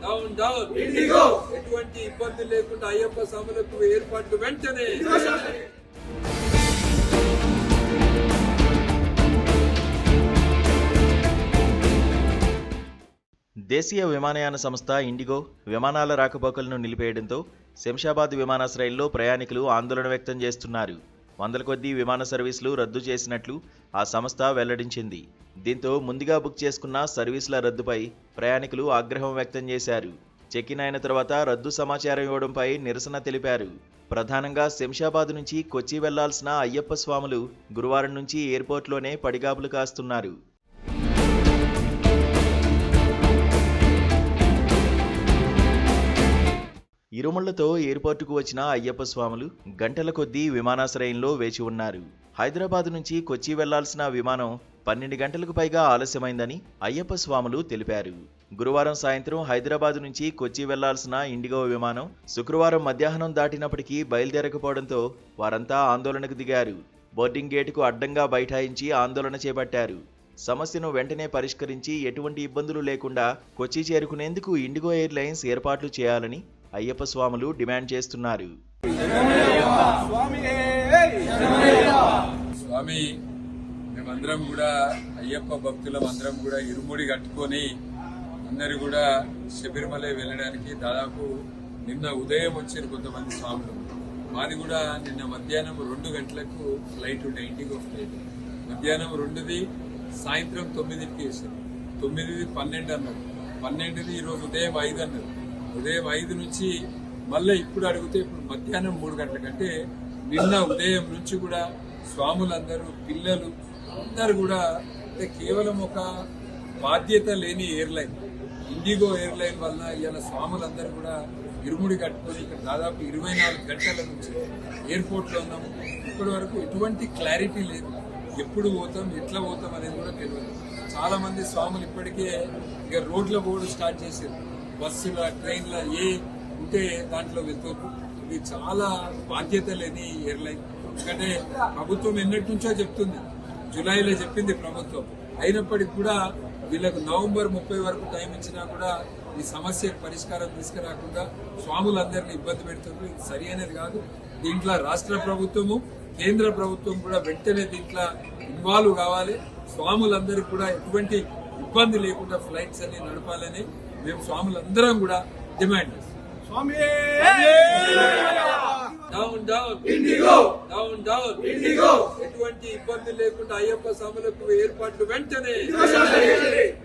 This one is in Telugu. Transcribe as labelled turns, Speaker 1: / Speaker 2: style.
Speaker 1: డౌన్ ఎటువంటి ఇబ్బంది లేకుండా అయ్యప్ప స్వాములకు ఏర్పాట్లు వెంటనే.
Speaker 2: దేశీయ విమానయాన సంస్థ ఇండిగో విమానాల రాకపోకలను నిలిపేయడంతో శంషాబాద్ విమానాశ్రయంలో ప్రయాణికులు ఆందోళన వ్యక్తం చేస్తున్నారు. వందల కొద్దీ విమాన సర్వీసులు రద్దు చేసినట్లు ఆ సంస్థ వెల్లడించింది. దీంతో ముందుగా బుక్ చేసుకున్న సర్వీసుల రద్దుపై ప్రయాణికులు ఆగ్రహం వ్యక్తం చేశారు. చెక్ ఇన్ అయిన తర్వాత రద్దు సమాచారం ఇవ్వడంపై నిరసన తెలిపారు. ప్రధానంగా శంషాబాద్ నుంచి కొచ్చి వెళ్లాల్సిన అయ్యప్ప స్వాములు గురువారం నుంచి ఎయిర్పోర్ట్లోనే పడిగాపులు కాస్తున్నారు. ఇరుముళ్లతో ఎయిర్పోర్టుకు వచ్చిన అయ్యప్ప స్వాములు గంటల కొద్దీ విమానాశ్రయంలో వేచి ఉన్నారు. హైదరాబాద్ నుంచి కొచ్చి వెళ్లాల్సిన విమానం 12 గంటలకు పైగా ఆలస్యమైందని అయ్యప్ప స్వాములు తెలిపారు. గురువారం సాయంత్రం హైదరాబాద్ నుంచి కొచ్చి వెళ్లాల్సిన ఇండిగో విమానం శుక్రవారం మధ్యాహ్నం దాటినప్పటికీ బయలుదేరకపోవడంతో వారంతా ఆందోళనకు దిగారు. బోర్డింగ్ గేటుకు అడ్డంగా బైఠాయించి ఆందోళన చేపట్టారు. సమస్యను వెంటనే పరిష్కరించి ఎటువంటి ఇబ్బందులు లేకుండా కొచ్చి చేరుకునేందుకు ఇండిగో ఎయిర్లైన్స్ ఏర్పాట్లు చేయాలని అయ్యప్ప స్వాములు డిమాండ్ చేస్తున్నారు.
Speaker 1: స్వామి, మేమందరం కూడా అయ్యప్ప భక్తులం అందరం కూడా ఇరుముడి కట్టుకొని అందరు కూడా శబరిమల వెళ్ళడానికి దాదాపు నిన్న ఉదయం వచ్చారు కొంతమంది స్వాములు. మాది కూడా నిన్న మధ్యాహ్నం 2 గంటలకు ఫ్లైట్ ఉండే, ఇండిగో ఫ్లైట్. మధ్యాహ్నం 2ది సాయంత్రం 9కి వేసారు. 9ది 12 అన్నారు, 12ది ఈరోజు ఉదయం 5 అన్నారు. ఉదయం 5 నుంచి మళ్ళీ ఇప్పుడు అడిగితే ఇప్పుడు మధ్యాహ్నం 3 గంటలకంటే నిన్న ఉదయం నుంచి కూడా స్వాములందరూ పిల్లలు అందరు కూడా అంటే కేవలం ఒక బాధ్యత లేని ఎయిర్లైన్ ఇండిగో ఎయిర్లైన్ వల్ల ఇవాళ స్వాములందరూ కూడా ఇరుముడి కట్టుకొని ఇక్కడ దాదాపు 24 గంటల నుంచి ఎయిర్పోర్ట్లో ఉన్నాము. ఇప్పటి వరకు ఎటువంటి క్లారిటీ లేదు, ఎప్పుడు పోతాం ఎట్లా పోతాం అనేది కూడా తెలియదు. చాలా మంది స్వాములు ఇప్పటికే ఇక రోడ్ల పోవడం స్టార్ట్ చేశారు. బస్సుల ట్రైన్ల ఏ ఉంటే దాంట్లో వెళ్తారు. ఇది చాలా బాధ్యత లేని ఎయిర్లైన్. ఎందుకంటే ప్రభుత్వం ఎన్నటి నుంచో చెప్తుంది, జూలైలో చెప్పింది ప్రభుత్వం. అయినప్పటికీ కూడా వీళ్ళకు నవంబర్ 30 వరకు టైం ఇచ్చినా కూడా ఈ సమస్యకు పరిష్కారం తీసుకురాకుండా స్వాములందరినీ ఇబ్బంది పెడుతుంది. ఇది సరి అనేది కాదు. దీంట్లో రాష్ట్ర ప్రభుత్వము కేంద్ర ప్రభుత్వం కూడా వెంటనే దీంట్లో ఇన్వాల్వ్ కావాలి. స్వాములందరికీ కూడా ఎటువంటి ఇబ్బంది లేకుండా ఫ్లైట్స్ అన్ని నడపాలని మేము స్వాములందరం కూడా డిమాండ్ చేస్తాం. డౌన్ ఎటువంటి ఇబ్బంది లేకుండా అయ్యప్ప స్వాములకు ఏర్పాట్లు వెంటనే.